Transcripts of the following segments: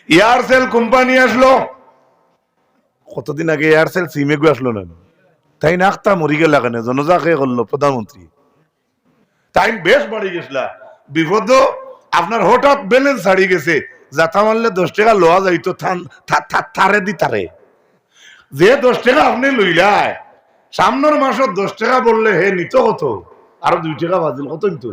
Aircel company আসলো, কতদিন আগে এয়ারসেল সিমে গো আসলো না, তাই না আখতা মরি গেল কেন, জনজাকে করলো প্রধানমন্ত্রী, তাই বেশ বাড়ি গেছিলা বিপদ, আপনার হঠাৎ ব্যালেন্স হারিয়ে গেছে, যাতা মারলে 10 টাকা লওয়া যাইতো থারে দি তারে, যে 10 টাকা আপনি লইলাই সামনের মাসত 10 টাকা বললে হে নিত কত, আরো 2 টাকা বাজিল কত নিত,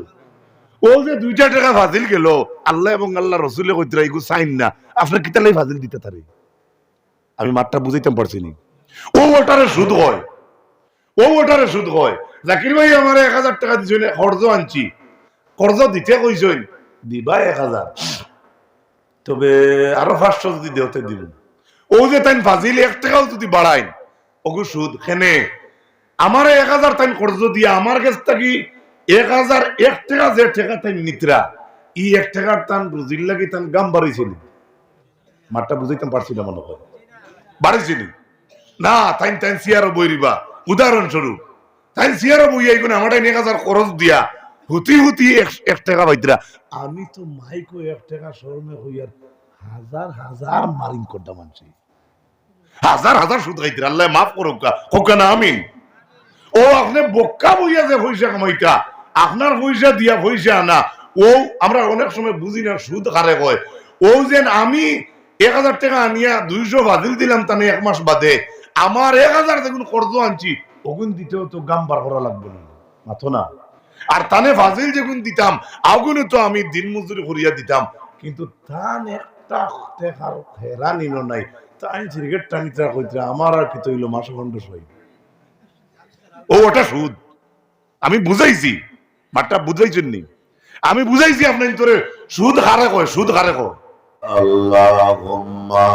ও যে 2 টাকা ফাজিল গেল, আল্লাহ এবং আল্লাহ রসুলে কইতরা ইগু চাইন না, আপনার কিতালাই ফাজিল দিতে তারে। আমি মাঠটা বুঝাইতে পারছি নি। ও ওটারে সুদ হয়, ও ওটারে সুদ হয়, জাকির ভাই আমার 1000 টাকা দিছেন, কর্জ আনছি, কর্জ দিতে কইছেন, দিবা 1000, তবে আরো 500 যদি দেওতে দিব, ও যে তাই ফাজিল 1 টাকাও যদি বাড়াইন ওগু সুদ খেনে, আমার 1000 তাই কর্জ দিয়া আমার কাছ থেকে 1001 টাকা যে টাকা তাই নিতরা, ই 1 টাকার তান রুজির লাগি তান গাম বাড়াইছিল, মাঠটা বুঝাইতে পারছি না মনে হয়, বাড়াইছিল না, তাই তাই সিয়ারও বইরিবা, উদাহরণস্বরূপ তাই সিয়ারও বই আইগুন আমার 1000 খরচ দিয়া হুতি হুতি 1 টাকা বাইতরা, আমি তো মাইকো 1 টাকা শরমে হইয়ার হাজার হাজার মারিং করতাম, মানছি হাজার হাজার সুদ খাইতরা, আল্লাহ মাফ করুক কোকা না আমিন। ও আপনি বোকা বইয়া যে পয়সা কামাইতা, আপনার পয়সা দিয়া পয়সা আনা, ও আমরা অনেক সময় বুঝি না সুদ কারে কয়, ও যেন আমি 1000 টাকা আনিয়া 200 বাতিল দিলাম তানে 1 মাস বাদে, আমার 1000 দেখুন কর্জ আনছি, ওগুন দিতেও তো গাম্বার করা লাগবে না, মাথো না, আর তানে ফাজিল যেগুন দিতাম আগুনে তো আমি দিন মজুরি করিয়া দিতাম, কিন্তু তান একটা টাকার ফেরা নিল নাই, তাই সিগারেট টানিতা কইতরা আমার আর কি তৈল মাসে খন্ড সই, ও ওটা সুদ। আমি বুঝাইছি, মাঠটা বুঝাইছেন নি, আমি বুঝাইছি আপনার তোরে সুদ হারে কয়, সুদ হারে কয়। আল্লাহুম্মা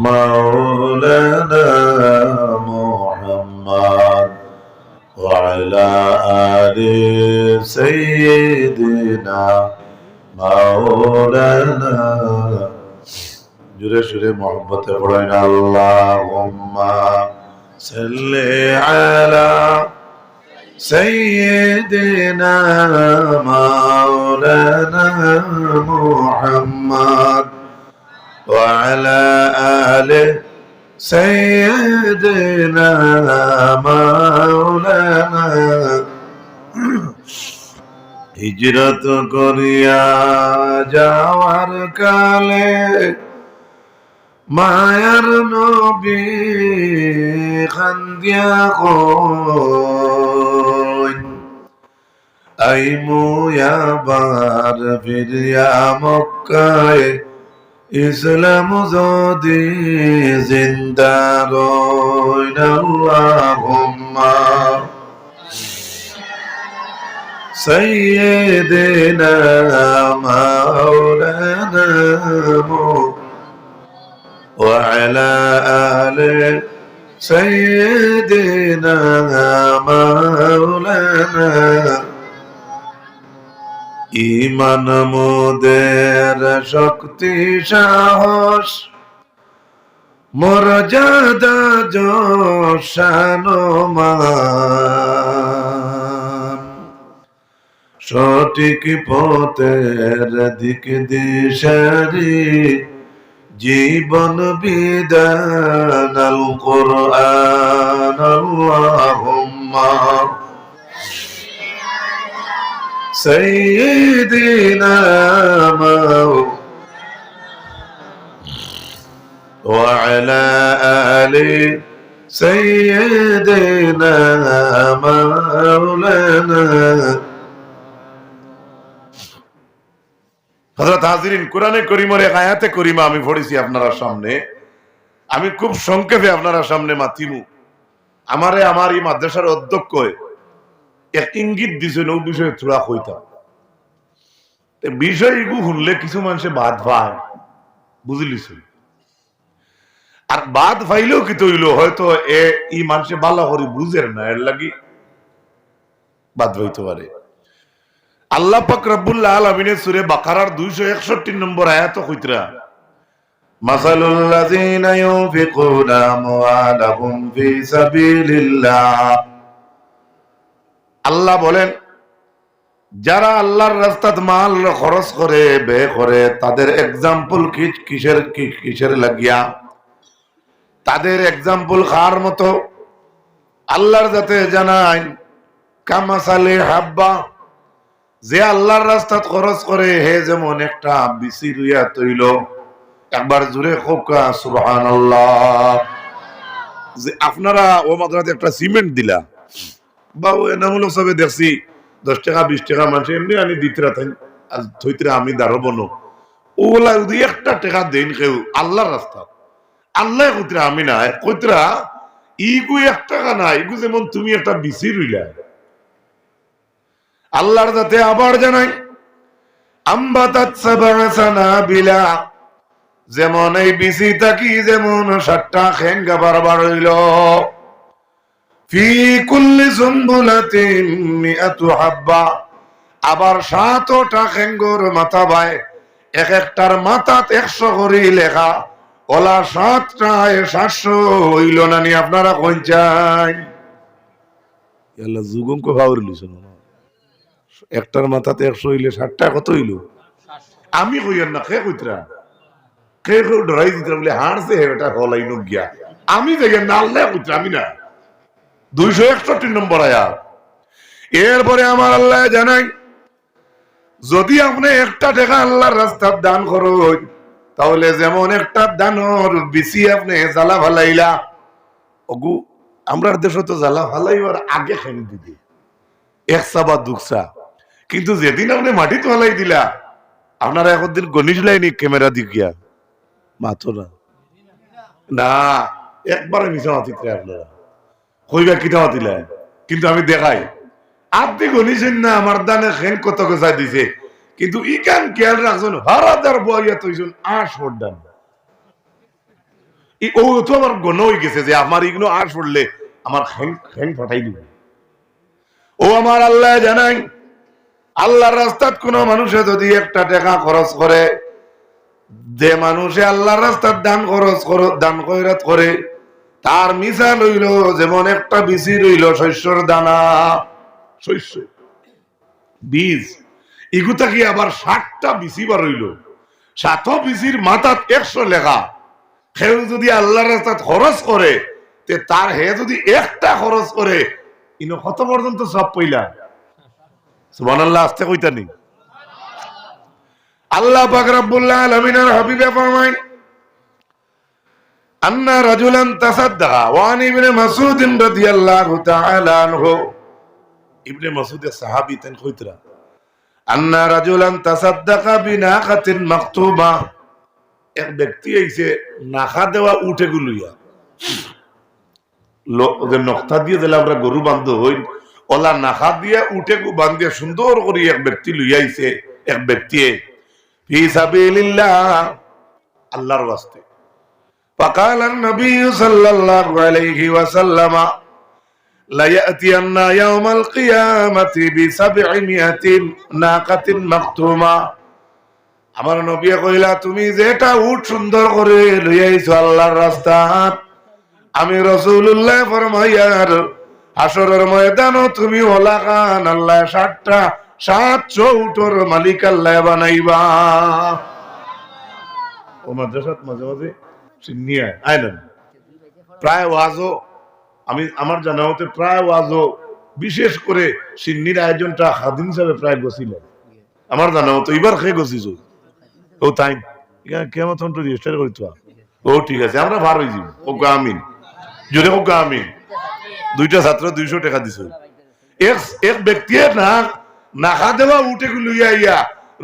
মাওলানা মুহাম্মদ ওয়া আলা আলি সাইয়্যিদিনা মাওলানা, জুড়ে সুরে মোহাম্মতে পড়েন আল্লাহুম্মা সাল্লি আলা সাইয়্যিদিনা মাওলানা মুহাম্মদ ওয়া আলা আলি সাইয়্যিদিনা মাওলানা। হিজরত করিয়া যাওয়ার কালে মায়ার নবী খান্দিয়া কই, আইমু আবার ফিরিয়া মক্কায়, ইসলাম যদি জিন্দা রইল, আল্লাহুম্মা সাইয়্যিদিনা মাওলানা ওয়া আলা আলি সাইয়্যিদিনা মাওলানা। ঈমান মোদের শক্তি সাহস মর্যাদা যশ শান মান, সঠিক পথের দিক দিশারি জীবন বিধান আল কোরআন। আল্লাহুম্মা সাইয়্যিদিনা ওয়া আলা আলি সাইয়্যিদিনা মাওলানা। হযরত হাজিরিন, কোরআনে কারীমের এক আয়াতে কারীমা আমি পড়েছি আপনারা সামনে, আমি খুব সংক্ষেপে আপনারা সামনে মাতিমু। আমারে আমার এই মাদ্রাসার অধ্যক্ষ এক ইঙ্গিত দিছেন, ও বিষয়ে থোড়া কইতাম, বিষয় এগু শুনলে কিছু মানুষে বাদ পায়, বুঝলিস, আর বাদ পাইলেও কি তৈল হয়তো এই মানুষে ভালো করে বুঝের না, এর লাগি বাদ পাইতে পারে। আল্লাহ পাক রব্বুল আলামিনের সূরা বাকারার 261 নম্বর আয়াত কইতরা, মাসালুল লাযিনা ইউনফিকুনা আমওয়ালাহুম ফি সাবিলিল্লাহ, আল্লাহ বলেন যারা আল্লাহর রাস্তাত মাল খরচ করে ব্যয় করে তাদের এক্সাম্পল কিসের লাগিয়া, তাদের এক্সাম্পল খার মতো আল্লাহর যাতে জানাই কামাসালে হাব্বা, যে আল্লাহর রাস্তাত খরচ করে হে যেমন একটা বিসি রুইয়া তৈল। একবার জুড়ে খোকা সুবহানাল্লাহ। যে আপনারা ও মাত্রাতে একটা সিমেন্ট দিলা বা ও এনামূলক সবে দেখছি 10 টাকা 20 টাকা মানুষ এমনি আনি দিতরা থইতরা আমি দাঁড়াবো না, ওগুলা যদি একটা টাকা দেন কেউ আল্লাহর রাস্তা, আল্লাহ কইতরা আমি না কইতরা ইগু 1 টাকা না, ইগু যেমন তুমি একটা বিসি রইলা। আল্লাহর যাতে আবার জানাই আম্বাতাত সাবআ সানাবিলা, যেমন এই বিসি থাকি যেমন 7টা খেঙ্গা বারবার হইল। ফি কুল্লি সুনবুলাতিন মিআতু হাব্বা, আবার 7টা খেঙ্গর মাথা বায়, এক একটার মাথাত 100 করে লেখা, ওলা 7টায় 700 হইল না নি? আপনারা কোন চাই? আল্লাহ যুগঙ্ক ভাবর লিছেন না, একটার মাথাতে 100 হইলে 7টা কত হইল? আমি কইয়ার না, কে কইতরা কে ডরাই দিতরা বলে হারছে এটা হলাই নো গিয়া, আমি দেখে না আল্লাহ কইতরা আমি না। 261 নম্বর আয়াত। এরপরে আমার আল্লাহ জানাই যদি আপনি একটা টাকা আল্লাহর রাস্তায় দান করেন তাহলে যেমন একটা দানর বিসি আপনি জ্বালা ফালাইলা, ওগু আমরা দেশে তো জ্বালা ফালাইবার আগে খেন দিদি 1 বা 2 কিন্তু যেদিন আপনি মাটিতে ফালাই দিলা আপনারা একদিন গণিত লাইনি ক্যামেরা দিকিয়া মাথো না না একবারে মিশা মাতিতে আপনারা কইবা কিটা মাতিলা, কিন্তু আমি দেখাই আপনি গণিছেন না আমার দানে খেন কত গোছাই দিছে, কিন্তু ইকান খেয়াল রাখছেন হারাদার বইয়া তৈছেন 8 দান। ও তো আমার গণ হয়ে গেছে যে আমার ইগনো 8 পড়লে আমার খেন ফাটাই দিবে। ও আমার আল্লাহ জানাই আল্লাহর রাস্তাত কোন মানুষে যদি একটা টাকা খরচ করে, যে মানুষে আল্লাহর রাস্তার দান খয়রাত করে তার মিসাল হইল যেমন একটা বিচি রইল শস্যর দানা, শস্য বীজ, ইগুতা কি আবার 7টা বিচি বার হইল, 7 বিচির মাথাত 100 লেখা। কেউ যদি আল্লাহর রাস্তাত খরচ করে তে তার হে যদি একটা খরচ করে ইনো কত পর্যন্ত সব পইলা? সুবহানাল্লাহ, আস্তে কইতানি। আল্লাহ পাক রব্বুল আলামিনের হাবিবে ফরমায় আন্না রাজুলান তাসাদ্দাকা ওয়া আন ইবনে মাসউদ রাদিয়াল্লাহু তাআলা আনহু, ইবনে মাসউদ সাহাবী তেন কইতরা আন্না রাজুলান তাসাদ্দাকা বিনাকাতিন মাকতুবা, এক ব্যক্তি আইছে নাখা দেওয়া উঠে গুলইয়া, যে নকতা দিয়ে দিলে আমরা গরু বান্ধ হই ওলা নাখা দিয়ে উঠে গু বান্ধিয়া সুন্দর করে এক ব্যক্তি লইয়াইছে, এক ব্যক্তি ফি সাবিলিল্লাহ আল্লাহর ওয়াস্তে। فقال النبي صلى الله عليه وسلم لا يأتين يوم القيامة ب700 ناقة مختومة, আমার নবী কইলা তুমি যেটা উট সুন্দর করে লইয়াইছো আল্লাহর রাস্তাত, আমি রাসূলুল্লাহ ফরমাইয়ার হাসরের ময়দানও তুমি ওলা খান আল্লাহ 700 উটের মালিক আল্লাহ বানাইবা। ও মাদ্রাসাত মাঝে মাঝে নিয়ে আইলেন প্রায় ওয়াজও, আমি আমার জানা হতে প্রায় ওয়াজও বিশেষ করে সিন্নির আয়োজনটা খাদিম সাহেব প্রায় গছিলেন আমার জানা হতো, এবার খেয়ে গছিস ও তাই কেমন তো রেজিস্টার করি তো। ও ঠিক আছে আমরা ভার হয়ে যাব। ও আমিন জোরে ও আমিন। 2টা ছাত্র 200 টাকা দিছে। এক ব্যক্তি না নাখা দেওয়া উঠে লইয়া ইয়া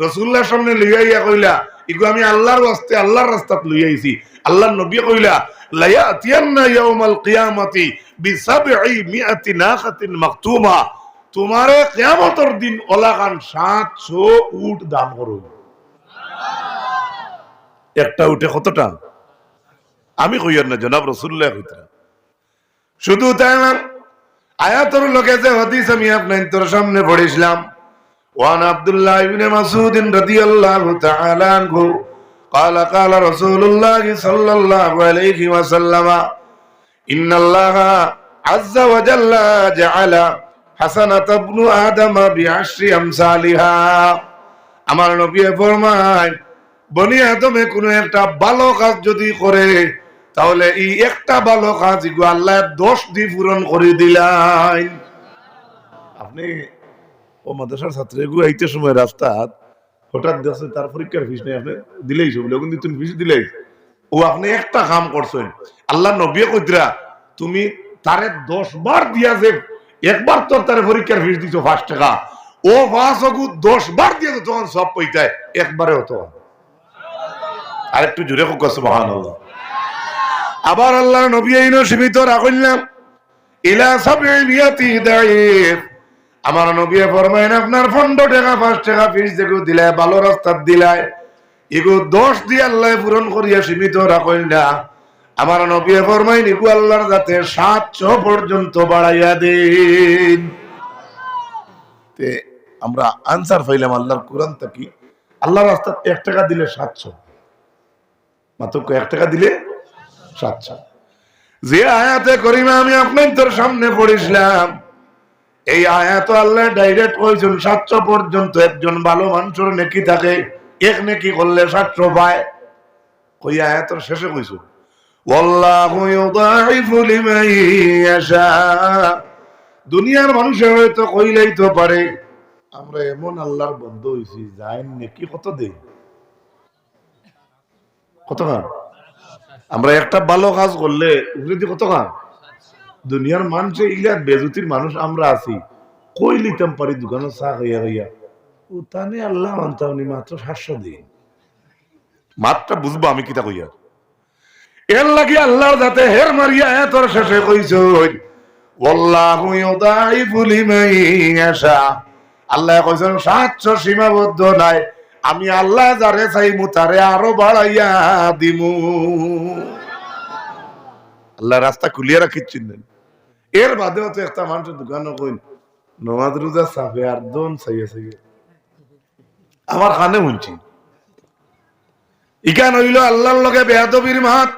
রাসূলুল্লাহর সামনে লইয়া ইয়া কইলা ইগো আমি আল্লাহর ওয়াস্তে আল্লাহর রাস্তাত লইয়াইছি। আল্লাহর নবী কইলা লা ইয়াতিয়ান্না ইয়াউমাল কিয়ামাতি বি700 নাখাতিন মাকতুমা, তোমারে কিয়ামতের দিন ওলাগান 700 উট দান করো। একটা উঠে কতটা? আমি কইয়ার না জনাব রাসূলুল্লাহ কইতা। শুধু তাই না, আয়াতের লগে যে হাদিস আমি আপনাদের সামনে পড়েছিলাম, ওয়ান আব্দুল্লাহ ইবনে মাসউদ রাদিয়াল্লাহু তাআলা আনহু قال قال رسول الله صلى الله عليه وسلم إن الله عز وجل جعل হাসানাত ইবনু আদম বিআশরি আমসালিহা। আমার নবী ফরমায় বনি আদমে কোনো একটা ভালো কাজ যদি করে তাহলে এই একটা ভালো কাজ গো আল্লাহ 10 দিয়ে পূরণ করে দিলেন। আপনি ও মাদ্রাসার ছাত্রীগু আইতে সময় রাস্তাত হঠাৎ দেখছে তার পরীক্ষার ফিস নেই, আপনি দিলেই সব লোক তুমি ফিস দিলেই ও আপনি একটা কাম করছেন আল্লাহ নবী কইতরা তুমি তারে 10 বার দিয়া যে একবার তো তারে পরীক্ষার ফিস দিছো 5 টাকা, ও 10 বার দিয়ে তখন সব পয়তায় একবারে হতো। আর একটু জোরে হোক সুবহানাল্লাহ। আবার আল্লাহ নবী এই সীমিত রাখলাম ইলা সাবিয়াতি দাইফ। আমার নবী ফরমায়েন আপনার 15 টাকা 5 টাকা ফিস যেগু দিলায় ভালো রাস্তা দিলায় এগু 10 দিয়ে আল্লাহ পূরণ করিয়া সীমিত রাখেন না। আমার নবী ফরমায়েন এগু আল্লাহর যাতে 700 পর্যন্ত বাড়াইয়া দেন। তে আমরা আনসার পাইলাম আল্লাহর কোরআন থেকে আল্লাহর রাস্তায় 1 টাকা দিলে 700, মাত্র 1 টাকা দিলে 700। যে আয়াতে করিমা আমি আপনাদের সামনে পড়িছিলাম এই আয়াত আল্লাহ ডাইরেক্ট কইছেন 700 পর্যন্ত একজন ভালো মানুষের নেকি থাকে, এক নেকি করলে 700 পায়। কই আয়াতের শেষে কইছেন ওয়াল্লাহু ইউদাইফু লিমান ইয়াশা। দুনিয়ার মানুষে হয়তো কইলেই তো পারে আমরা এমন আল্লাহর বন্ধু হইছি যাই নেকি কত দেই, কত খান আমরা একটা ভালো কাজ করলে উগ্রদি কত খান। দুনিয়ার মানুষে ইলা বেজুতির মানুষ আমরা আছি কই লিতাম পারি দোকানে চা খাইয়া খাইয়া ও তানে আল্লাহ মানতামনি মাত্র 700 দিন মাত্র বুঝবো আমি কিতা কইয়া। এর লাগি আল্লাহর যাতে হের মারিয়া এতর শেষে কইছেন ওয়াল্লাহু ইউদাইফু লিমান ইয়াশা। আল্লাহ কইছেন 700 সীমাবদ্ধ নাই, আমি আল্লাহ যারে চাইমু তারে আরো বাড়াইয়া দিমু। আল্লাহ রাস্তা খুলিয়া রাখিচ্ছেন। এর বাদেও তো একটা মানুষের দোকানও কইন নমাজ রোজা সাফে আর দন চাইয়া চাইয়া আমার কানে শুনছি ইকান হইল আল্লাহর লগে বেয়াদবির মাত।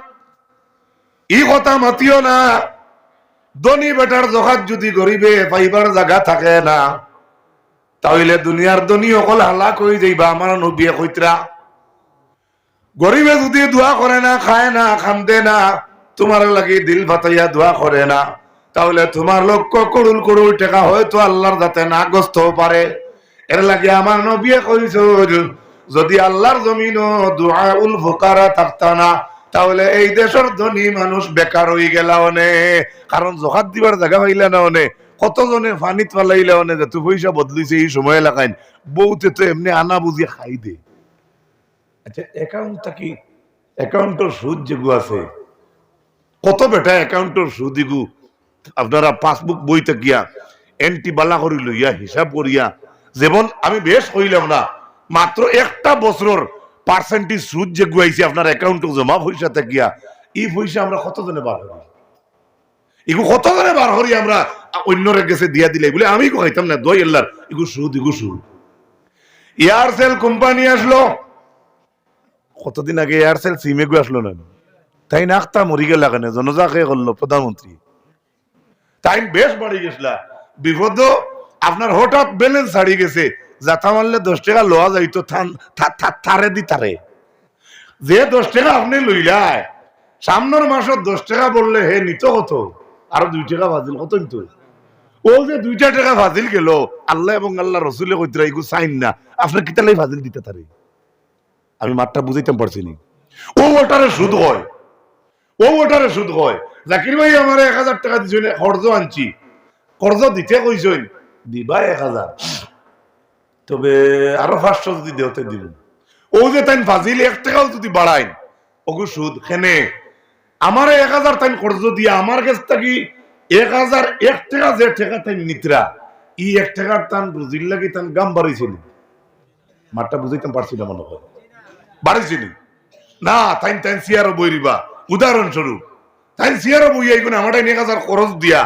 ই কথা মাতিও না। ধনী বেটার জখাত যদি গরিবে পাইবার জায়গা থাকে না তাহলে দুনিয়ার ধনী অকল হালাক হয়ে যাইবা। আমার নবী কইতরা গরিবে যদি দোয়া করে না, খায় না, খান্দে না, তোমার লাগি দিল ফাটাইয়া দোয়া করে না, তাহলে তোমার লক্ষ্য করুল করুল টাকা হয়তো আল্লাহর যাতে না গ্রস্ত পারে। এর লাগে আমার নবী কইছেন যদি আল্লাহর জমিনও দুআউল ফুকারা থাকতা না তাহলে এই দেশের ধনী মানুষ বেকার হয়ে গেল অনেক। কারণ জখাত দিবার জায়গা হইলে না অনেক কতজনে ফানিত পালাইলে অনেক যে তুই পয়সা বদলিছে এই সময় এলাকায় বউতে তো এমনি আনা বুঝিয়ে খাই দে। আচ্ছা অ্যাকাউন্টটা কি অ্যাকাউন্টের সুদ যেগু আছে কত বেটা অ্যাকাউন্টের সুদ ইগু আপনারা পাসবুক বইতে গিয়া এন্টি বালা করি লইয়া হিসাব করিয়া যেমন আমি বেশ কইলাম না মাত্র একটা বছরের পার্সেন্টেজ সুদ যে গুয়াইছি আপনার অ্যাকাউন্টে জমা পয়সা থাকিয়া এই পয়সা আমরা কতজনে বার করি, এগু কতজনে বার করি আমরা অন্যরে গেছে দিয়া দিলে বলে আমি কইতাম না দই আল্লাহর এগু সুদ এগু সুদ। এয়ারসেল কোম্পানি আসলো কতদিন আগে, এয়ারসেল সিম এগু আসলো না তাই না আখতা মরি গেল কেন জনজা কে করলো প্রধানমন্ত্রী তাই বেশ বাড়ি গেছিলা বিপদ আপনার হঠাৎ ব্যালেন্স হারিয়ে গেছে যাতা মারলে 10 টাকা লওয়া যাইতো থারে দি তারে যে 10 টাকা আপনি লইলাই সামনের মাসের 10 টাকা বললে হে নিত কত আরো 2 টাকা ফাজিল কত নিত ও যে 2টা টাকা ফাজিল গেল আল্লাহ এবং আল্লাহ রসুলে কইতরা ইগু চাইন না আপনার কিতালাই ফাজিল দিতে তারে। আমি মাঠটা বুঝাইতে পারছি নি। ও ওটারে সুদ হয়, ও ওটারে সুদ হয়। জাকির ভাই আমার 1000 টাকা দিছেন কর্জ আনছি, কর্জ দিতে কইছেন দিবা 1000 তবে আরো 500 যদি দেওতে দিব। ও যে তাই ফাজিল 1 টাকাও যদি বাড়াইন ওগু সুদ খেনে আমার 1000 তাই কর্জ দিয়া আমার কাছ থেকে 1001 টাকা যে টাকা তাই নিত্রা ই 1 টাকার তান বুঝিল লাগি তান গাম বাড়াইছিল। মাঠটা বুঝাইতে পারছি না মনে হয় বাড়াইছিল না তাই তাই সিয়ারও বইরিবা উদাহরণস্বরূপ তাই সিয়ারও বই আইগুন আমার 1000 খরচ দিয়া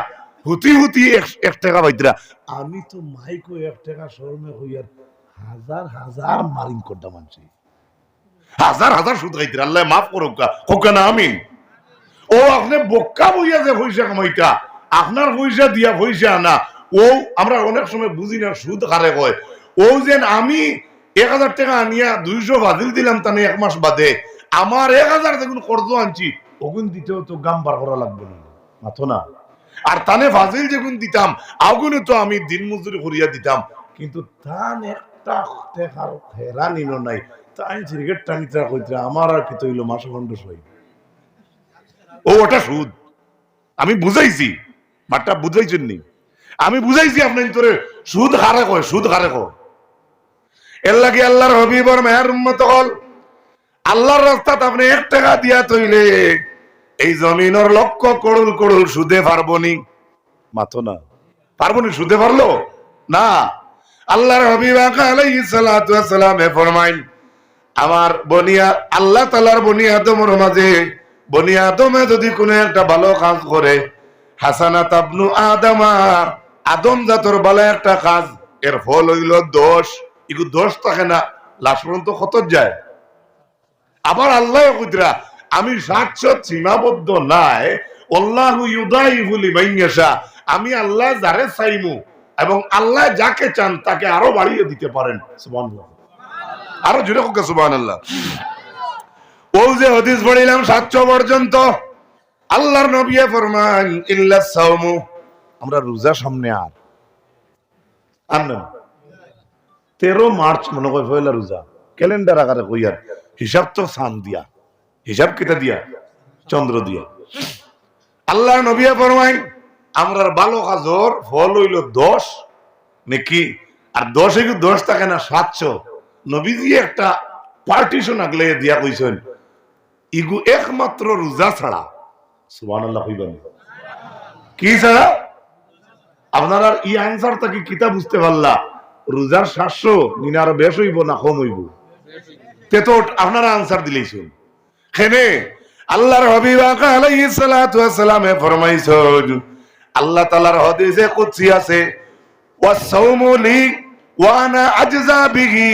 হুতি হুতি 1 টাকা পাইতরা। আমি তো মাইকো 1 টাকা শরমে হইয়ার হাজার হাজার মারিং করতাম মানছি হাজার হাজার সুদ খাইতরা। আল্লাহ মাফ করুক হোক না আমিন। ও আপনি বোকা বইয়া যে পয়সা কামাইতা আপনার পয়সা দিয়া পয়সা আনা ও আমরা অনেক সময় বুঝি না সুদ কারে কয়। ও যেন আমি 1000 টাকা আনিয়া 200 বাতিল দিলাম তানে 1 মাস বাদে আমার 1000 যখন কর্জ আনছি ওগুন দিতেও তো গাম বার করা লাগবে না, মাথো না। আর তানে ফাজিল যখন দিতাম আগুনে তো আমি দিন মজুরি করিয়া দিতাম, কিন্তু তান একটা টেকার হেরা নিল নাই। তাই সিগারেট টানিতে কইতে আমার আর কি তৈল মাসে খন্ড সই। ও ওটা সুদ। আমি বুঝাইছি, মাঠটা বুঝাইছেন নি? আমি বুঝাইছি আপনার তোরে সুদ হারে কয়, সুদ হারে কয়। এর লাগে আল্লাহর হবিবর মেহের উম্মত হল আল্লাহর রাস্তাত আপনি 1 টাকা দিয়া তৈলে এই জমিনের লক্ষ করুল করুল সুদে পারবনি, মাথো না, পারবনি, সুদে পারলো না। আল্লাহর হাবিব আলাইহিস সালাতু ওয়াস সালাম ফরমাইন, আমার বনিয়া আল্লাহ তাআলার বনি আদমের মাঝে বনি আদমে যদি কোনো একটা ভালো কাজ করে, হাসানাত আবনু আদমা, আদম জাতর ভালো একটা কাজ, এর ফল হইল 10। ইগু 10 থাকে না, লাস্ট পর্যন্ত কত যায়। আবার আল্লাহ কইতরা আমি 700 সীমাবদ্ধ নাই, আল্লাহু ইউদাইফু লিমান ইয়াশা, আমি আল্লাহ যারে চাইমু এবং আল্লাহ যাকে চান তাকে আরো বাড়িয়ে দিতে পারেন। সুবহানাল্লাহ, আরো জোরে হোক সুবহানাল্লাহ। ও যে হাদিস পড়িলাম 700 পর্যন্ত, আল্লাহর নবী ফরমান ইল্লা সাওমু, আমরা রোজা সামনে আর আনন 13 মার্চ মনে কই পয়লা রোজা, ক্যালেন্ডার আকারে কইয়ার হিসাব তো সান দিয়া, হিসাব কিটা দিয়া, চন্দ্র দিয়া। আল্লাহর নবী ফরমাইন আমরার ভালো কাজর ফল হইল 10 নাকি, আর 10 এ 10 থাকে না 700। নবীজি একটা পার্টিশন আগলে দিয়া কইছেন ইগু একমাত্র রোজা ছাড়া। সুবহানাল্লাহ কইবেন কি ছাড়া? আপনারা এই আনসারটা কি কিতাব বুঝতে পারলা? রোজার 700 নিনা আরো বেশ হইব না কম হইব? তে তো আপনারা আনসার দিলেইছেন। কেনে আল্লাহর হাবিব আলাইহিস সালাতু ওয়াস সালাম ফরমাইছেন, আল্লাহ তাআলার হাদিসে কুদসি আছে, ওয়াস-সাওমু লি ওয়া আনা আজজা বিহি,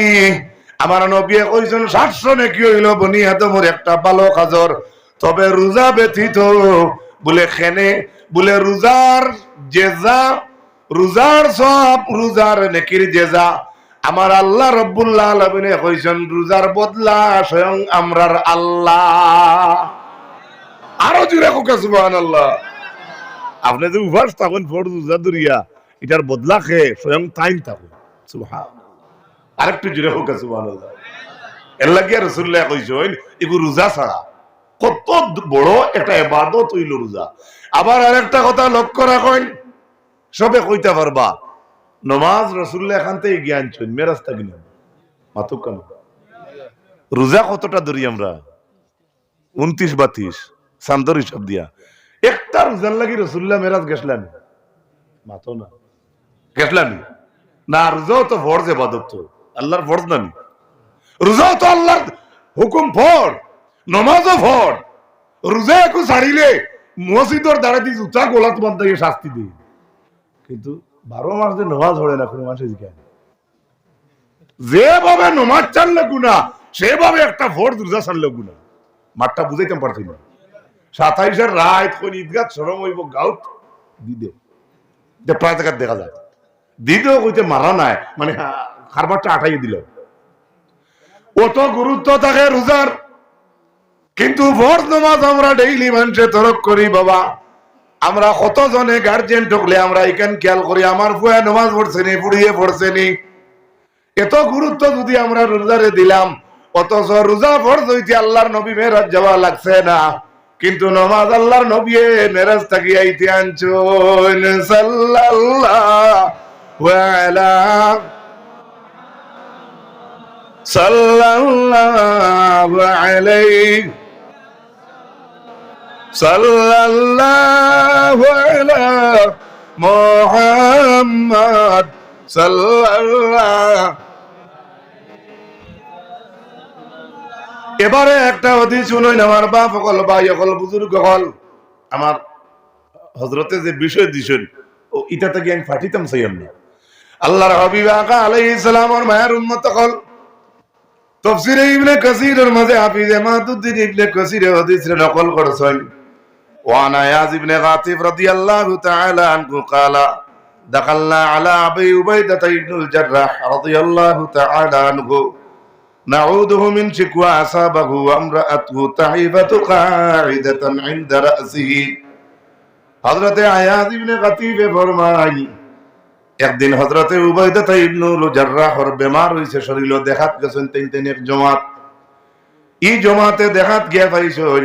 আমার নবী কইছেন 700 নেকি হইল বনি আদমের একটা ভালো কাজর, তবে রোজা ব্যতীত বলে খেনে বলে রোজার জেজা, রোজার সব, রোজার নেকির জেজা আমার আল্লাহ রব্বুল আলামিন কইছেন রোজার বদলা স্বয়ং আমরার আল্লাহ। আরো জোরে হোক সুবহানাল্লাহ। আপনি যে উভাস থাকুন ফর রোজা দরিয়া এটার বদলা খেয়ে স্বয়ং তাই থাকুন। সুবহানাল্লাহ, আরেকটু জোরে হোক সুবহানাল্লাহ। এর লাগে রাসূলুল্লাহ কইছেন এগু রোজা ছাড়া কত বড় একটা ইবাদত হইল রোজা। আবার আরেকটা কথা লক্ষ্য রাখেন, সবে কইতে পারবা নমাজ রাসূলুল্লাহ এখান থেকে জ্ঞান চুন মেরাজ থাকি না মাতুক কেন। রোজা কতটা ধরি আমরা? 29-32 চান্দর হিসাব দিয়া একটা রোজার লাগি রাসূলুল্লাহ মেরাজ গেছলেন, মাতো না গেছলেন না। রোজাও তো ফরজ ইবাদত, তো আল্লাহর ফরজ না। রোজাও তো আল্লাহর হুকুম ফরজ, নমাজও ফরজ। রোজা একটু ছাড়িলে মসজিদের দাঁড়াতে জুতা গোলাত বান্ধাইয়ে শাস্তি দিই, কিন্তু 12 মাস যে নমাজ পড়ে না কোনো মানুষ যেভাবে নমাজ ছাড়লে গুনাহ সেভাবে একটা ফরজ রোজা ছাড়লে গুনাহ। মাঠটা বুঝাইতে পারছি না। 27-এর রাত কোন ঈদগাহ শরম হইব গাউত দিদে যে প্রায় জায়গা দেখা যায় দিদেও কইতে মারা নাই, মানে খারবারটা আটাই দিল। অত গুরুত্ব থাকে রোজার, কিন্তু ফরজ নামাজ আমরা ডেইলি মানুষে তরক করি বাবা। আমরা কতজনে গার্জেন ঢুকলে আমরা এখান খেয়াল করি আমার ফুয়া নামাজ পড়ছে নি, পুড়িয়ে পড়ছে নি। এত গুরুত্ব যদি আমরা রোজারে দিলাম, অথচ রোজা ফরজ হইতে আল্লাহর নবী মেরাজ যাওয়া লাগছে না, কিন্তু নামাজ আল্লাহর নবী মেরাজ থাকি আইতে আনছেন সাল্লাল্লাহু আলা সাল্লাল্লাহু আলাইহি সাল্লাল্লাহু আলা মুহাম্মদ সাল্লাল্লাহু। এবারে একটা হাদিস শুনুন আমার বাপ সকল ভাই সকল বুজুর্গ হল, আমার হযরতে যে বিষয় দিছেন ও ইটা থেকে আমি ফাটিতাম চাইম না। আল্লাহর হাবিব আলাইহিস সালামের মায়ের উম্মত হল তাফসীরে ইবনে কাসীরের মাঝে হাফিজ মাদুদ্দিন ইবনে কাসীর হাদিস নকল করেছেন। ওয়ান আয়াজ ইবনে গাতিব রাদিয়াল্লাহু তাআলা আনহু قال দাখালনা আলা আবি উবাইদা ইবনুল জাররাহ রাদিয়াল্লাহু তাআলা আনহু নাউদুহু মিন শিকওয়া আসাবাহু আমরাআতুহু তাইবাতু কাঈদাতান ইনদা রাসিহি। হযরতে আয়াজ ইবনে কাতিবে ফরমায় একদিন হযরতে উবাইদা ইবনুল জাররাহর বেমার হইছে, শরীর দেখাত গেছেন তিন এক জমাত। এই জমাতে দেখাত গিয়া পাইছেন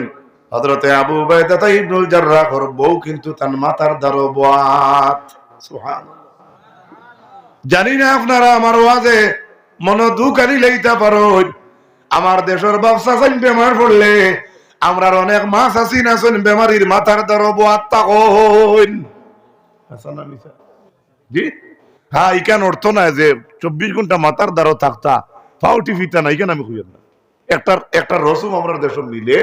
হযরতে আবু উবাইদা ইবনুল জাররাহর বউ কিন্তু তার মাথার দ্বারা বাত। সুবহানাল্লাহ। জানি না আপনারা আমার ওয়াজে মন দুকারি লইতে পারো। আমার দেশের ব্যবসা চাইন বেমার পড়লে আমরার অনেক মাছ আছি না শুন বেমারির মাথার দ্বারা বাত তাকইন হাসান আমিসা জি। হ্যাঁ, ইকান অর্থ নাই যে 24 ঘন্টা মাথার দ্বারা থাকতা ফাউটি ফিতা নাই কেন আমি খুঁজেন না। একটা রসুম আমরা দেশ মিলে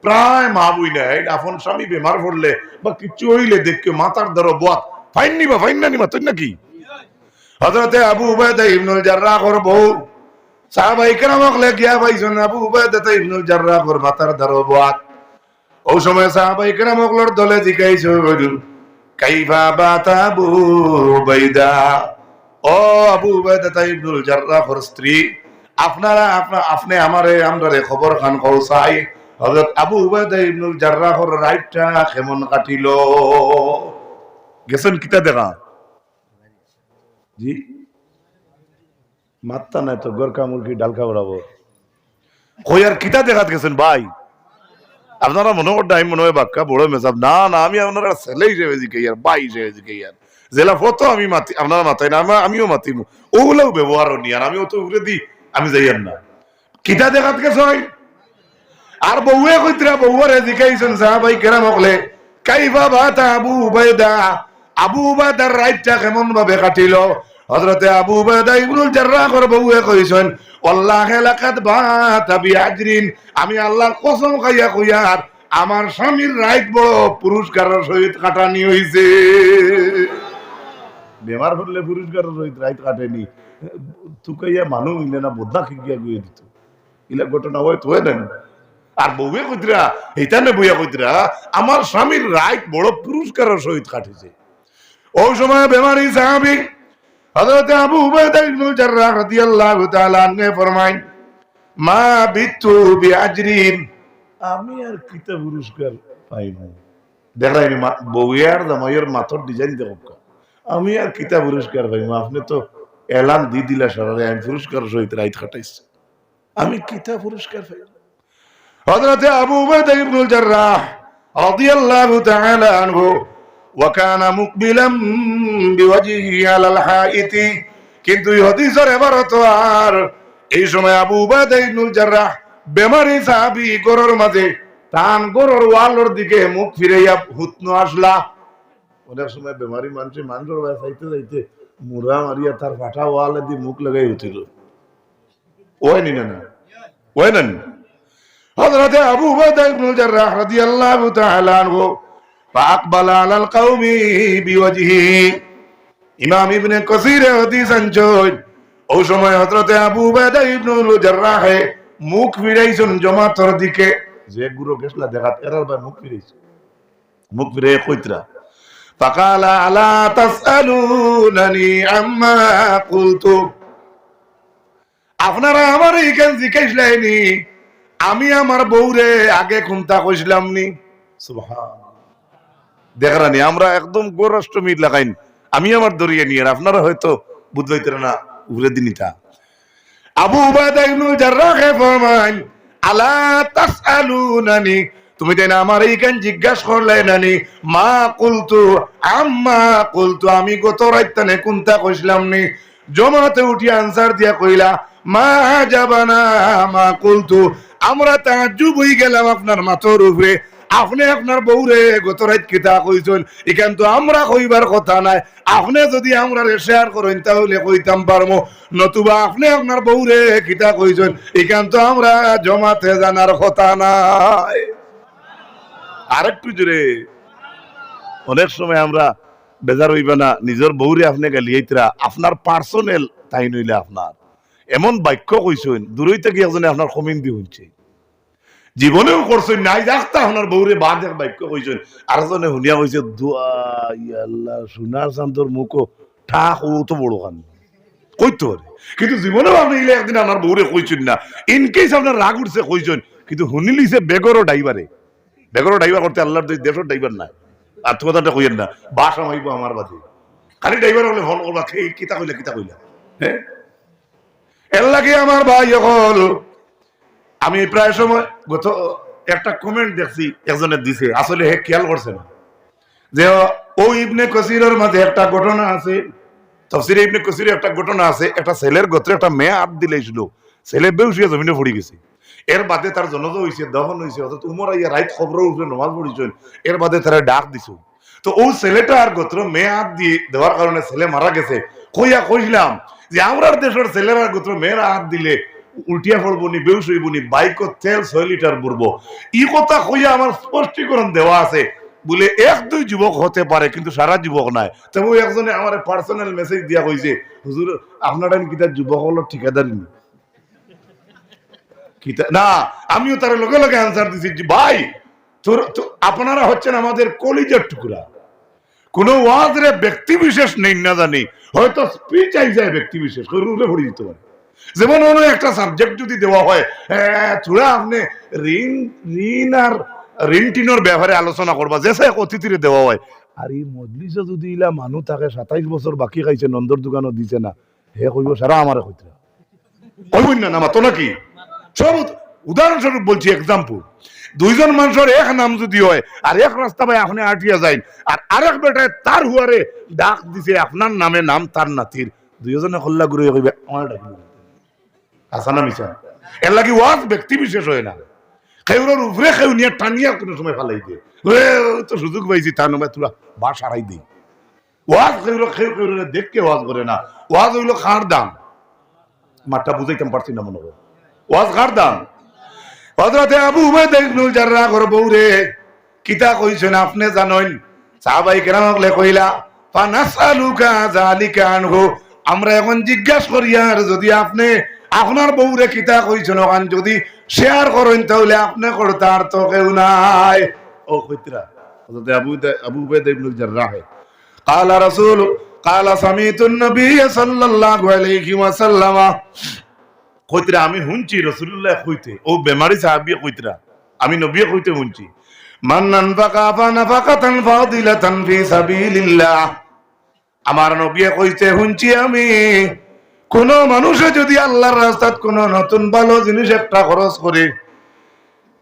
প্রায় মা বই নাই আপন স্বামী বেমার পড়লে বা কিছু হইলে দেখকে মাথার দ্বারা বাত ফাইন নিবা ফাইন না নিবা তুই নাকি। হযরতে আবু উবাইদা ইবনুল জাররাহর বউ সাহাবায়ে কেরামক লেগিয়া পাইছেন আবু উবাইদা ইবনুল জাররাহর মাথার দ্বারা বাত। ওই সময় সাহাবায়ে কেরামক লর দলে জিজ্ঞাসা করিল কাইফা বাতা আবু উবাইদা, ও আবু উবাইদা ইবনুল জাররাহর স্ত্রী আপনি আমারে আমরারে খবর খান কওসাই হযরত আবু উবাইদা ইবনুল জাররাহর রাইটটা কেমন কাটিল। গেছেন কিতা দেখা জি মাত্তা নাই তো গোরকা মুরগি ডালকা বরাবর কই আর কিতা দেখাত গেছেন ভাই। আপনারা মনে করতে আমি মনে হয় বাক্কা বড় মেসাব না না, আমি আপনারা ছেলে হিসেবে জিকে আর ভাই হিসেবে জিকে আর জেলা ফটো আমি মাতি আপনারা মাথায় না আমিও মাতিম ওগুলোও ব্যবহার নি আর আমি অত উড়ে দিই আমি যাই আর না কিতা দেখাত গেছ। আর বউয়ে কইতরা বউরে জিকাইছেন সাহাবাই কেরাম হকলে কাইফা বাতা আবু উবাইদা, আবু উবাইদার রাইটটা কেমন ভাবে কাটিল। হযরতে আবু উবাইদা ইবনুল জাররাহর বউয়ে কইছেন আল্লাহে লাকাদ বাতা বিআজরিন, আমি আল্লাহর কসম খাইয়া কইয়ার আমার স্বামীর রাইট বড় পুরস্কারের সহিত কাটানি হইছে। বেমার হলে পুরস্কারের সহিত রাইট কাটেনি তুকাইয়া মানুষ মিলে না বোধা খিকিয়া গুয়ে দিত ইলা ঘটনা হয় তো না। আর বউয়ে কইতরা এইখানে বইয়া কইতরা আমার স্বামীর রাইট বড় পুরস্কারের সহিত কাটিছে। ওই সময় বেমারি সাহাবী হযরত আবু উবাইদা ইবনুল জাররাহ রাদিয়াল্লাহু তাআলা আনহু ফরমায় মা বিতু বিআজরিন, আমি আর কিতা পুরস্কার পাই না। দেখাই বউয়ার জামাইয়ের মাথার ডিজাইন দেখো, আমি আর কিতা পুরস্কার পাই না। আপনি তো এলান দি দিলা সারারে আমি পুরস্কার সহিত রাইত কাটাইছি, আমি কিতা পুরস্কার পাই। হযরত আবু উবাইদা ইবনুল জাররাহ রাদিয়াল্লাহু তাআলা আনহু ওয়া কানা মুকবিলাম বিওয়াজহিহি আলাল হাইতি, কিন্তু এই হাদিসের ইবারত আর এই সময় আবু উবাইদা ইবনুল জাররাহ বেমারি সাহাবী গরর মাঝে তান গরর ওয়ালর দিকে মুখ ফিরাইয়া হুতনো আসলা। অনেক সময় বেমারি মানুষের চাইতে যাইতে মুরা মারিয়া তার ফাটা ওয়ালে দিয়ে মুখ লাগাই উঠিল ওই নি না ওই না। হযরত আবু উবাইদা ইবনুল জাররাহ রাদিয়াল্লাহু তাআলা আনহু ফাকবালা আলাল কওমি বিওয়াজহিহি, ইমাম ইবনে কাসীর হাদিস আনছেন ওই সময় হযরত আবু উবাইদা ইবনুল জাররাহ মুখ ফিরাইছেন জমাতের দিকে। যে গুরু গেছলা দেখাত এরার ভাই মুখ ফিরাইছে, মুখ ফিরে কইতরা ফাকালা আলা তাসআলুনানি আম্মা কুলতু, আপনারা আমার এইখান জিজ্ঞাসলাইনি আমি আমার বউরে আগে কোনটা কইছিলাম নি। সুবহানাল্লাহ, দেখরানি আমরা একদম গোরাষ্ট্রমী লাগাইন আমি আমার দরিয়ে নিয়ে আপনারা হয়তো বুঝাইতে না উড়ে দিনিটা। আবু উবাইদা ইবনুল জাররাহ ফরমান আলা তাসআলুনানি, তুমি তাই না আমার এইখান জিজ্ঞাসা করলে নানি মা কুলতু আম্মা কুলতু, আমি গত রাইতানে কোনটা কইছিলাম নি। জমাতে উঠি আনসার দিয়া কইলা মা জাবানা মা কুলতু, আমরা তাজ্জুব হই গেলাম আপনার মাথার উপরে, আপনি আপনার বউরে গত রাত কিতা কইছেন এখান তো আমরা কইবার কথা নাই। আপনি যদি আমরা শেয়ার করেন তাহলে কইতাম পারবো, নতুবা আপনি আপনার বউরে কিতা কইছেন এখান তো আমরা জমাতে জানার কথা নাই। আরেকটু জোরে, অনেক সময় আমরা বেজার হইবা না নিজের বউরে আপনি গালিয়াইতরা আপনার পার্সোনাল তাই নইলে আপনার এমন বাক্য কইছেন দূরই থেকে একজনে আপনার কমিন দি হইছে জীবনেও করছেন নাই যাক্তা আপনার বউরে বাদ এক বাক্য কইছেন আর জনে শুনিয়া কইছে দোয়া ইয়া আল্লাহ সোনার চান্দর মুখো ঠাক ও তো বড় কান কইতে পারে কিন্তু জীবনেও আপনি ইলে একদিন আমার বউরে কইছেন না ইন কেস আপনার রাগ উঠছে কইছেন কিন্তু শুনি লিছে বেগরও ড্রাইভারে বেগরও ড্রাইভার করতে আল্লাহর দেশের ড্রাইভার নাই আর তো কথাটা কইেন না বাসা হইব আমার বাদে খালি ড্রাইভার হলে ফোন করবা কিতা কইলা হ্যাঁ এর লাগে আমার ভাই হল আমি প্রায় সময় গত একটা কমেন্ট দেখছি একজনের দিছে আসলে হে খেয়াল করছে না যে ও ইবনে কসিরের মাঝে একটা ঘটনা আছে তাফসীরে ইবনে কসিরে একটা ঘটনা আছে একটা ছেলের গোত্রে একটা মেয়ে হাত দিলেছিল ছেলে বেউসিয়া জমিনে পড়ে গেছে এর বাদে তার জনজা হইছে দহন হইছে অর্থাৎ উমর আইয়া রাইত খবর উঠে নামাজ পড়িছেন এর বাদে তারা ডাক দিছে তো ও ছেলেটা আর গোত্র মেয়ে হাত দিয়ে দেওয়ার কারণে ছেলে মারা গেছে কইলাম যে আমরার দেশের ছেলেরা গোত্র মেয়েরা হাত দিলে উল্টিয়া পড়বনি বেউস হইবনি বাইক তেল 6 লিটার বুড়বো ই কথা কইয়া আমার স্পষ্টীকরণ দেওয়া আছে বলে এক দুই যুবক হতে পারে কিন্তু সারা যুবক নাই তবে একজনে আমার পার্সোনাল মেসেজ দিয়া কইছে হুজুর আপনারা কিতা যুবক হলো ঠিকাদারি না আমিও তার লগে লগে আনসার দিছি ভাই আপনারা হচ্ছেন আমাদের কলিজার টুকরা কোন ওয়াজরে ব্যক্তি বিশেষ নেই না জানি হয়তো স্পিচ আই যায় ব্যক্তি বিশেষ করে পড়ে দিতে পারে যেমন অন্য একটা সাবজেক্ট যদি দেওয়া হয় চূড়া আপনি ঋণ আর ঋণ ব্যাপারে আলোচনা করবা যে অতিথিরে দেওয়া হয় আর এই মজলিসে যদি ইলা মানুষ থাকে 27 বছর বাকি খাইছে নন্দর দোকানও দিছে না হে কইব সারা আমারে কইতে কইবই না মাতো নাকি সব উদাহরণস্বরূপ বলছি এক্সাম্পল দুইজন মানুষের এক নাম যদি হয় আর এক রাস্তা ভাই আপনি আটিয়া যায় আর আরেক বেটায় তার হুয়ারে ডাক দিছে আপনার নামে নাম তার নাতির দুইজনে হল্লা গুরু কইবে আমার ডাকবো আসানা মিশা এর লাগি ওয়াজ ব্যক্তি বিশেষ হয় না কেউর উপরে কেউ নিয়ে টানিয়া কোনো সময় ফালাই দিয়ে তো সুযোগ পাইছি তার নামে তোরা বাস হারাই দিই ওয়াজ কেউ দেখকে ওয়াজ করে না ওয়াজ হইলো খার দাম মাঠটা বুঝাইতাম পারছি না মনে হয় ওয়াজ খার দাম হযরতে আবু উবাইদা ইবনুল জাররাহ এর বউরে কিতা কইছেন আপনি জানেন সাহাবায়ে কেরামকে কইলা ফানাসালুকা যালিকা আনহু আমরা এখন জিজ্ঞাসা করি আর যদি আপনি আপনার বউরে কিতা কইছেন ওখান যদি শেয়ার করেন তাহলে আপনি করতার তো কেউ নাই ও কইতরা হযরতে আবু উবাইদা ইবনুল জাররাহ قال رسول قال سمعت النبي صلى الله عليه وسلم কইতরা আমি শুনছি রাসূলুল্লাহ কইতে ও বেমারি সাহাবী কইতরা আমি নবী কইতে শুনছি মান নানফাকা ফানাফাকাতান ফাদিলাতান ফি সাবিলিল্লাহ আমার নবী কইতে শুনছি আমি কোন মানুষে যদি আল্লাহর রাস্তাত কোন নতুন ভালো জিনিস একটা খরচ করে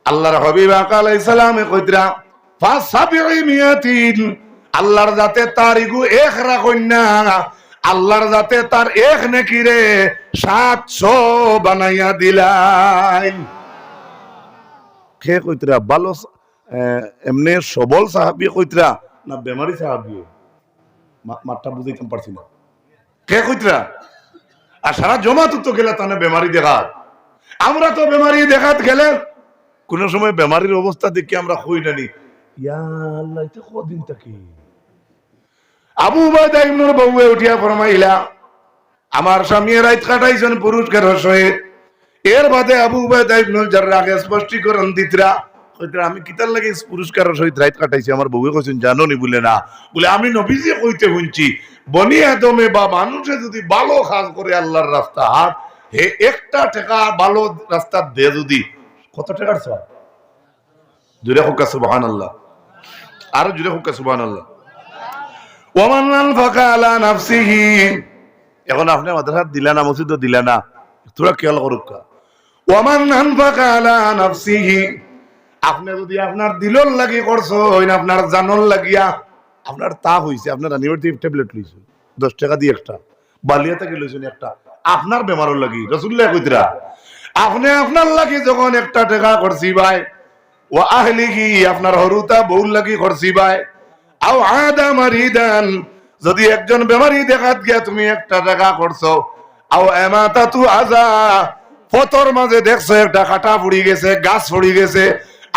আল্লাহর হাবিব আলাইহিস সালামে কইতরা ফাসাবিমিয়াতিন আল্লাহর যাতে তার ইগু এক রাখুন না আল্লাহর যাতে তার এক নেকিরে 700 বানাইয়া দিলাইন কে কইতরা ভালো এমনে সবল সাহাবী কইতরা না বেমারি সাহাবী মাত্রা বুঝাইতে পারছি না কে কইতরা আর সারা জমাত তো গেলে তানে বেমারি দেখা আমরা তো বেমারি দেখাত গেলে কোন সময় বেমারির অবস্থা দেখি আমরা কই নানি ইয়া আল্লাহ এটা কদিন থাকি আবু উবাইদা ইবনুল বউয়ে উঠিয়া ফরমাইলা আমার স্বামী রাত কাটাইছেন পুরস্কারের সহিত এর বাদে আবু উবাইদা ইবনুল জাররাহ স্পষ্টীকরণ দিতরা কইতরা আমি কিতার লাগে পুরস্কারের সহিত রাত কাটাইছি আমার বউয়ে কইছেন জানো নি বলে না বলে আমি নবীজি কইতে শুনছি বনি আদমে বা মানুষে যদি ভালো কাজ করে আল্লাহর রাস্তা হাত হে একটা টাকা ভালো রাস্তা দে যদি কত টাকার সওয়াব জুরে হোক সুবহানাল্লাহ আর জুরে হোক সুবহানাল্লাহ ওয়ামান আনফাকা আলা নাফসিহি এখন আপনি মাদ্রাসা দিলা না মসজিদ দিলা না তোরা খেয়াল করুক ওয়ামান আনফাকা আলা নাফসিহি আপনি যদি আপনার দিলর লাগি করছো আপনার জানর লাগিয়া আপনার তা হইছে আপনার অ্যান্টিবায়োটিক ট্যাবলেট লইছো 10 টাকা দিয়ে একটা বালিয়া থেকে লইছেন একটা আপনার বেমারর লাগি রাসূলুল্লাহ কইতরা আপনি আপনার লাগি যখন একটা টাকা করছি ভাই ওয়া আহলিহি আপনার হরুতা বউল লাগি করছি ভাই আও আদা মারিদান যদি একজন বেমারি দেখাত গিয়া তুমি একটা টাকা করছো আও এমাতাতু আযা ফতর মাঝে দেখছো একটা কাটা পড়ি গেছে গাছ পড়ি গেছে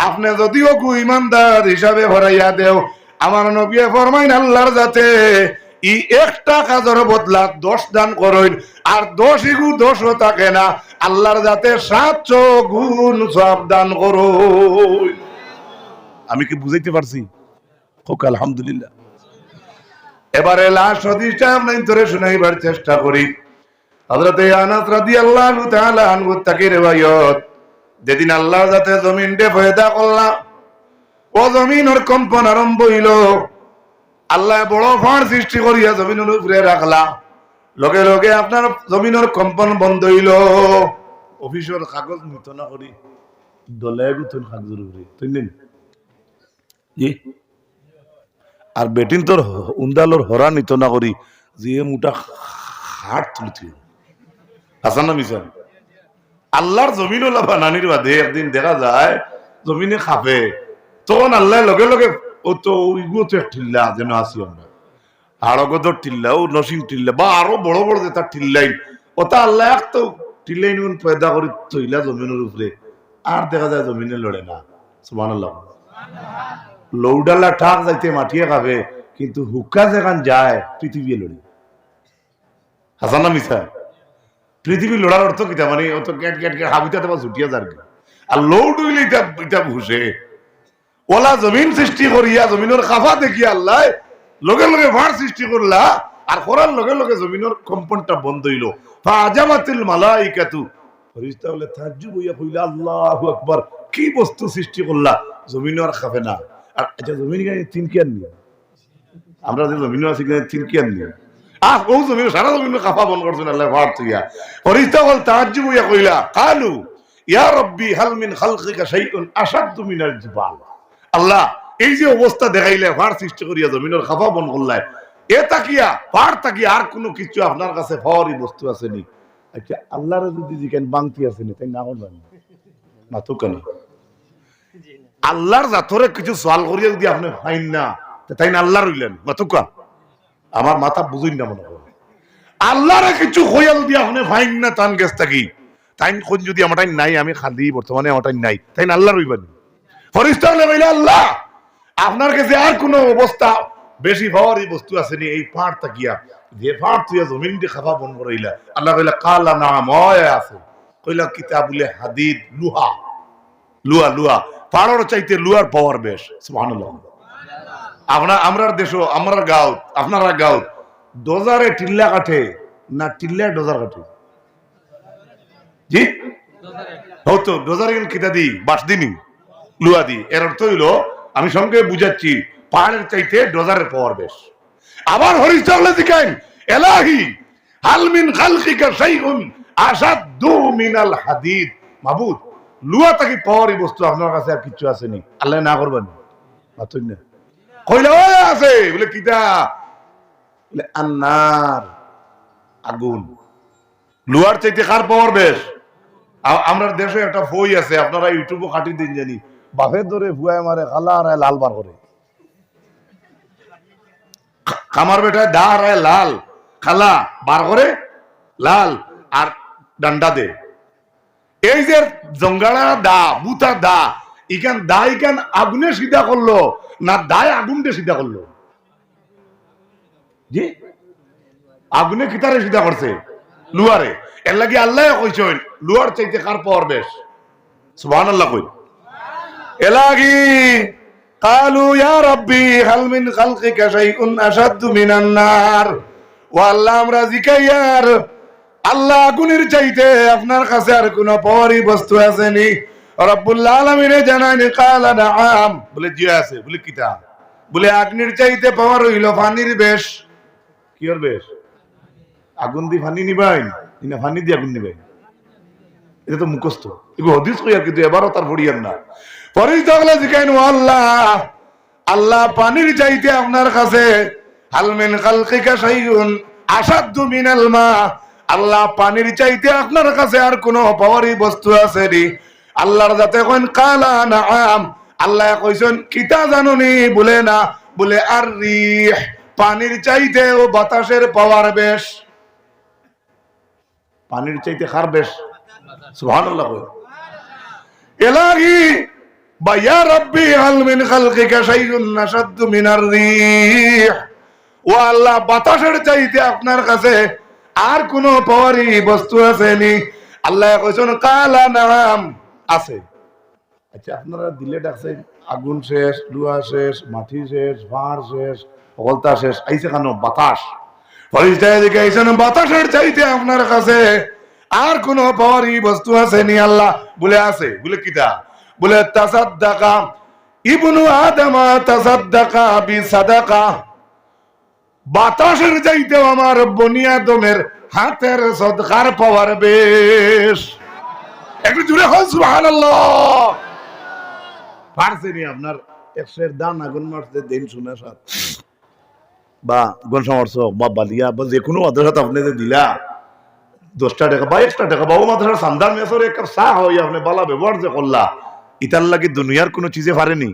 আপনি যদিও কু ইমানদার হিসাবে ভরাইয়া দেও আমার নবী ফরমাইন আল্লাহর যাতে ই একটা কাজের বদলা 10 দান করেন, আর 10 ইগু 10ও থাকে না, আল্লাহর যাতে 700 গুণ সওয়াব দান করুন। আমি কি বুঝাইতে পারছি? হোক আলহামদুলিল্লাহ। এবারে লাস্ট হাদিসটা আমরা ধরে শোনাইবার চেষ্টা করি। হযরতে আনাস রাদিয়াল্লাহু তাআলা আনহু থেকে riwayat, যেদিন আল্লাহ যাতে জমিনকে পয়দা করলা, ও জমিনের কম্পন আরম্ভ হইল। আল্লাহ বড় ফাঁড় সৃষ্টি করিয়া জমিনের উপরে রাখলা, লগে লগে আপনার জমিনের কম্পন বন্ধ হইল। অফিসের কাগজ নিত না করি দলে গুতন কাগজের উপরে তুই জি, আর বেটিন তোর উন্দালোর হরা নিত না করি যে মোটা হাট তুলতি হাসান না মিশন। আল্লাহর জমিন ওলা বানানির বাদে একদিন দেখা যায় জমিনে খাবে, তখন আল্লাহ লগে লগে ও তো ওইগুলো তো ঠিল্লা যেন আসি আমরা আড়গদর টিল্লা, ও নসিম টিল্লা বা আরো বড় বড় যে তার টিল্লাই, ওটা আল্লাহ এক তো টিল্লাই নুন পয়দা করি তৈলা জমিনের উপরে, আর দেখা যায় জমিনে লড়ে না। সুবহানাল্লাহ। লৌডালা ঠাক যাইতে মাটিয়ে খাবে, কিন্তু হুক্কা যেখান যায় পৃথিবী লড়ে। হাসান না মিছা? পৃথিবী লড়ার অর্থ কিটা মানে অত গ্যাট গ্যাট গ্যাট হাবিটাতে বা ছুটিয়া যার, আর লৌড হইলে এটা ভুসে ওলা জমিন সৃষ্টি করিয়া জমিনের কাফা দেখিয়া আল্লাহ লগে লগে ভাড় সৃষ্টি করলা, আর করার লগে লগে জমিনের কম্পনটা বন্ধ হইল। ফাজামাতিল মালাইকাতু, ফেরেশতা বলে তাজ্জুব হইয়া কইলা আল্লাহু আকবার, কি বস্তু সৃষ্টি করলা জমিনের খাবে না। আর আচ্ছা জমিন গায়ে তিন কি আননি, আমরা যে জমিন আছি গায়ে তিন কি আননি, আহ ও জমিন সারা জমিন কাফা বন্ধ করছেন আল্লাহ ভাড় তুইয়া। ফেরেশতা বল তাজ্জুব হইয়া কইলা কালু ইয়া রাব্বি হাল মিন খালকিকা শাইউন আশাদ্দু মিনাল জিবাল। আল্লাহ এই যে অবস্থা দেখাইলে ভাড় সৃষ্টি করিয়া জমিনের খাফা বন করলাই, এ তাকিয়া ভাড় তাকিয়া আর কোনো কিছু আপনার কাছে পাওয়ারই বস্তু আছে নি? আচ্ছা আল্লাহর যদি জিকেন বাংতি আছে নি, তাই না করবেন না তো কেন? আল্লাহর জাতরে কিছু সওয়াল করিয়া যদি আপনি পাইন না, তাই না আল্লাহ রইলেন মাতুকা? আমার মাথা বুঝুন না মনে হয়। আল্লাহরে কিছু হইয়া যদি আপনি পাইন না তান গেছ থাকি, তাই কোন যদি আমারটাই নাই, আমি খালি বর্তমানে আমারটাই নাই, তাই না আল্লাহ রইবেন? ফেরেশতা বলে আল্লাহ আপনার কাছে আর কোন অবস্থা বেশি পাওয়ারই বস্তু আসেনি এই পাড় তাকিয়া, যে পাড় তুই জমিন দিয়ে খাফা বন করাইলা। আল্লাহ কইলা কালা নাম আছে, কইলা কিতাবুলে হাদিদ, লুহা লুহা লুহা, পাড়র চাইতে লুহার পাওয়ার বেশ। সুবহানাল্লাহ। আমরার দেশও আমরার গাঁও আপনারা গাঁও ডোজারে টিল্লা কাঠে না টিল্লা ডোজার কাঠে? জি হতো ডোজারে কিতা দি বাস দিনি লুয়া দি। এর অর্থ হইলো আমি সঙ্গে বুঝাচ্ছি পাহাড়ের চাইতে ডোজারের পাওয়ার বেশ। আবার হরিস্তাল্লাহ দিকাইন এলাহি হাল মিন খালকিকা শাইউন আশাদ্দু মিনাল হাদিদ। মাবুদ লুয়া তাকি পাওয়ারই বস্তু আপনার কাছে আর কিছু আসেনি, আল্লাহ না করবেন মাতুন না কইলা ওই আছে বলে কিতা, বলে আন্নার আগুন। লুয়ার চাইতে কার পাওয়ার বেশ? আমরা দেশে একটা বই আছে, আপনারা ইউটিউবে কাটি দিন জানি, বাপের ধরে ভুয়ায় মারে খালা আর লাল বার করে, খামার বেটায় দা আর লাল, খালা বার করে লাল আর ডান্ডা দে। এই যে জঙ্গাড়া দা বুতা দা, ইখান দা ইখান আগুনে সিধা করলো না দায় আগুন দিয়ে সিধা করলো? জি আগুনে কিতারে সিধা করছে? লুয়ারে। এর লাগি আল্লাহ কইছেন লুয়ার চাইতে কার পাওয়ার বেশ? সুবহানাল্লাহ কই এলাগি কালু ইয়া রাব্বি হাল মিন খালকিকা শাইউন আশাদ্দু মিনান নার। ও আল্লাহ আমরা জিকাইয়ার আল্লাহ আগুনের চাইতে আপনার কাছে আর কোন পাওয়ারই বস্তু আছে নি? রব্বুল আলামিনে জানানি কালা নাআম, বলে জি আছে। বলে কিতা? বলে আগুনের চাইতে পাওয়ার হইল পানির বেশ। কি এর বেশ? আগুন দি পানি নিবাই না পানি দিয়ে আগুন নিবাই? এটা তো মুখস্থ, এগুলো হাদিস কইয়া কিন্তু এবারও তার পড়িয়ার না। ফেরেশতা বলে জিকাইন আল্লাহ আল্লাহ পানির চাইতে আপনার কাছে হাল মিন খালকিকা শাইউন আশাদ্দু মিনাল মা, আল্লাহ পানির চাইতে আপনার কাছে আর কোন পাওয়ারই বস্তু আছে নি? আল্লাহর যাতে কইন কালা নাআম, আল্লাহ কইছেন কিতা জানুনি? বলে না, বলে আর রিহ, পানির চাইতে ও বাতাসের পাওয়ার বেশ। পানির চাইতে কার বেশ? সুবহানাল্লাহ। এলাহি বা ইয়া রাব্বি হাল মিন খালকিকা শাইউন আশাদ্দু মিনার রিহ। ও আল্লাহ, বাতাসের চাইতে আপনার কাছে আর কোন পাওয়ারি বস্তু আসেনি? আল্লাহ কইছেন কালা নাম আছে। আচ্ছা, আপনারা দিলে ডাকছেন, আগুন শেষ, লুহা শেষ, মাটি শেষ, ভাঁড় শেষ, অগলতা শেষ, আইছে কেন? বাতাস। ফরিস্তায় দিকে আইছেন, বাতাসের চাইতে আপনার কাছে আর কোন পাওয়ারি বস্তু আসেনি? আল্লাহ বলে আছে। বলে কিটা? বলে তাসাদ্দাকা ইবনু আদমা তাসাদ্দাকা বিসাদাকা। বাতাসের চাইতেও আমার বনি আদমের হাতের সদকার পাওয়ার বেশ। একটু জুড়ে হয় সুবহানাল্লাহ। পারছেনি আপনার 100 দান আগুন মারতে দিন শুনে সাথ বা গন সমর্থক বা বালিয়া বা যে কোনো মাদ্রাসাত আপনি যে দিলা 10টা টাকা বা 1টা টাকা বাবু মাদ্রাসার সান্দার মেসর এক কাপ চা হই আপনি বালা ব্যবহার যে করলা, ইতার লাগি দুনিয়ার কোনো চিজে পারেনি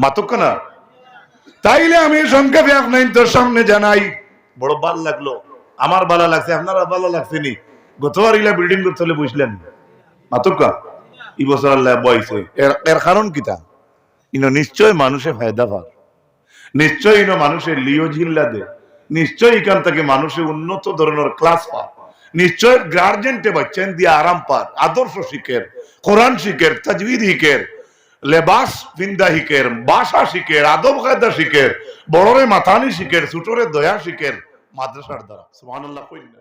মাতক না। তাইলে আমি সংক্ষেপে আপনার তোর সামনে জানাই, বড় ভাল লাগলো, আমার ভালো লাগছে, আপনারা ভালো লাগছে নি? গতবার ইলা বিল্ডিং করতে হলে বুঝলেন মাতকা এই বছর আল্লাহ বয়সে এর কারণ কিতা? ইনো নিশ্চয় মানুষে ফায়দা পার, নিশ্চয় ইনো মানুষের লিও ঝিল্লা দে, নিশ্চয় এখান থেকে মানুষে উন্নত ধরনের ক্লাস পার, নিশ্চয় গার্জেন্টে বাচ্চান দিয়ে আরাম পার, আদর্শ শিখের, কোরআন শিখের, তাজবিদ শিখের, লেবাস বিন্দা শিখের, ভাষা শিখের, আদব কায়দা শিখের, বড়রে মাথানি শিখের, ছোটরে দয়া শিখের মাদ্রাসার দ্বারা। সুবহানাল্লাহ কইনা।